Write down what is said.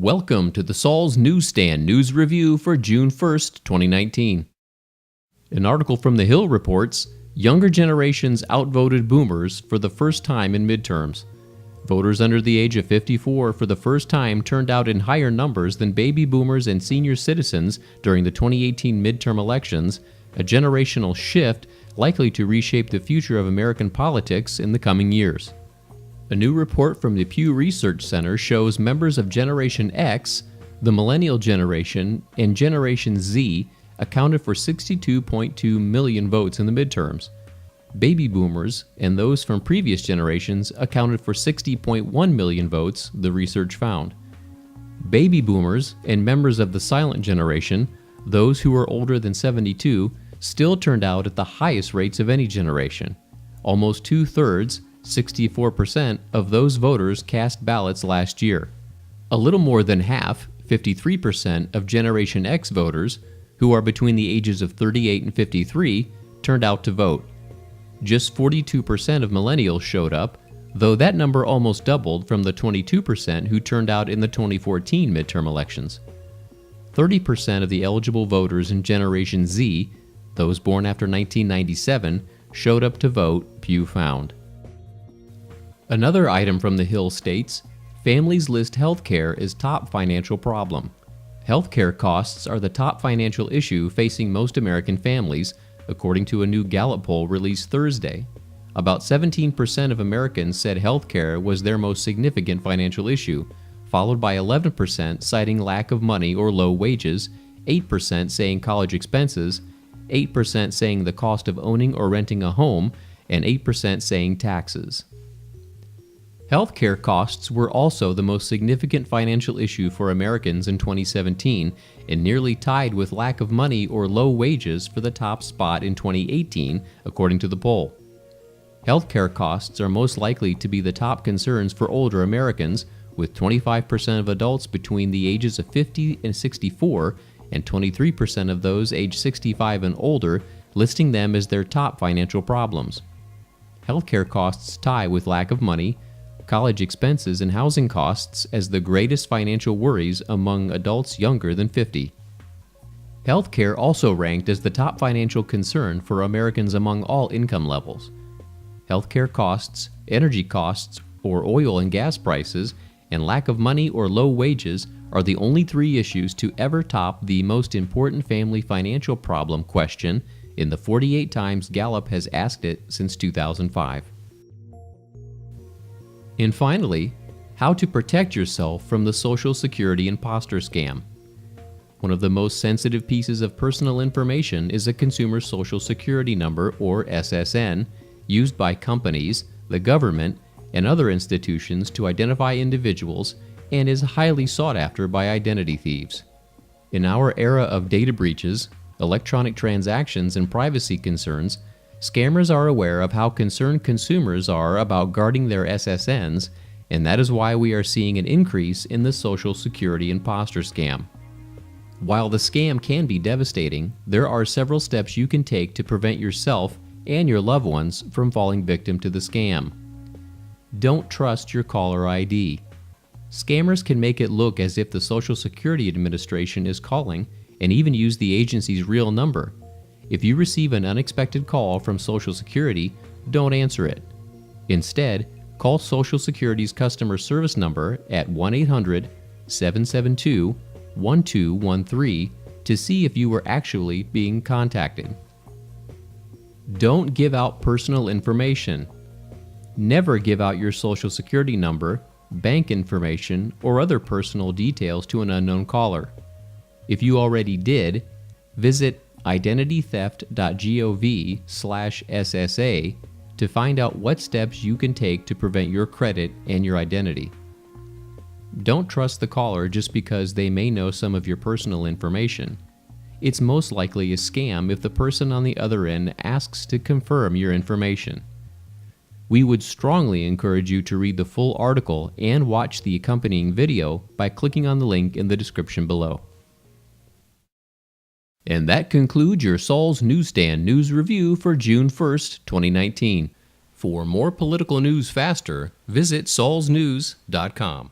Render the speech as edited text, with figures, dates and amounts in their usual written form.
Welcome to the Saul's Newsstand News Review for June 1st, 2019. An article from The Hill reports, younger generations outvoted boomers for the first time in midterms. Voters under the age of 54 for the first time turned out in higher numbers than baby boomers and senior citizens during the 2018 midterm elections, a generational shift likely to reshape the future of American politics in the coming years. A new report from the Pew Research Center shows members of Generation X, the Millennial Generation, and Generation Z accounted for 62.2 million votes in the midterms. Baby boomers and those from previous generations accounted for 60.1 million votes, the research found. Baby boomers and members of the silent generation, those who were older than 72, still turned out at the highest rates of any generation. Almost two-thirds, 64% of those voters cast ballots last year. A little more than half, 53% of Generation X voters, who are between the ages of 38 and 53, turned out to vote. Just 42% of millennials showed up, though that number almost doubled from the 22% who turned out in the 2014 midterm elections. 30% of the eligible voters in Generation Z, those born after 1997, showed up to vote, Pew found. Another item from The Hill states, families list healthcare as top financial problem. Healthcare costs are the top financial issue facing most American families, according to a new Gallup poll released Thursday. About 17% of Americans said healthcare was their most significant financial issue, followed by 11% citing lack of money or low wages, 8% saying college expenses, 8% saying the cost of owning or renting a home, and 8% saying taxes. Healthcare costs were also the most significant financial issue for Americans in 2017 and nearly tied with lack of money or low wages for the top spot in 2018, according to the poll. Healthcare costs are most likely to be the top concerns for older Americans, with 25% of adults between the ages of 50 and 64 and 23% of those aged 65 and older listing them as their top financial problems. Healthcare costs tie with lack of money, college expenses, and housing costs as the greatest financial worries among adults younger than 50. Healthcare also ranked as the top financial concern for Americans among all income levels. Healthcare costs, energy costs, or oil and gas prices, and lack of money or low wages are the only three issues to ever top the most important family financial problem question in the 48 times Gallup has asked it since 2005. And finally, how to protect yourself from the Social Security imposter scam. One of the most sensitive pieces of personal information is a consumer Social Security number, or SSN, used by companies, the government, and other institutions to identify individuals and is highly sought after by identity thieves. In our era of data breaches, electronic transactions, and privacy concerns, scammers are aware of how concerned consumers are about guarding their SSNs, and that is why we are seeing an increase in the Social Security imposter scam. While the scam can be devastating, there are several steps you can take to prevent yourself and your loved ones from falling victim to the scam. Don't trust your caller ID. Scammers can make it look as if the Social Security Administration is calling and even use the agency's real number. If you receive an unexpected call from Social Security, don't answer it. Instead, call Social Security's customer service number at 1-800-772-1213 to see if you were actually being contacted. Don't give out personal information. Never give out your Social Security number, bank information, or other personal details to an unknown caller. If you already did, visit identitytheft.gov/SSA to find out what steps you can take to prevent your credit and your identity. Don't trust the caller just because they may know some of your personal information. It's most likely a scam if the person on the other end asks to confirm your information. We would strongly encourage you to read the full article and watch the accompanying video by clicking on the link in the description below. And that concludes your Saul's Newsstand News Review for June 1st, 2019. For more political news faster, visit saulsnews.com.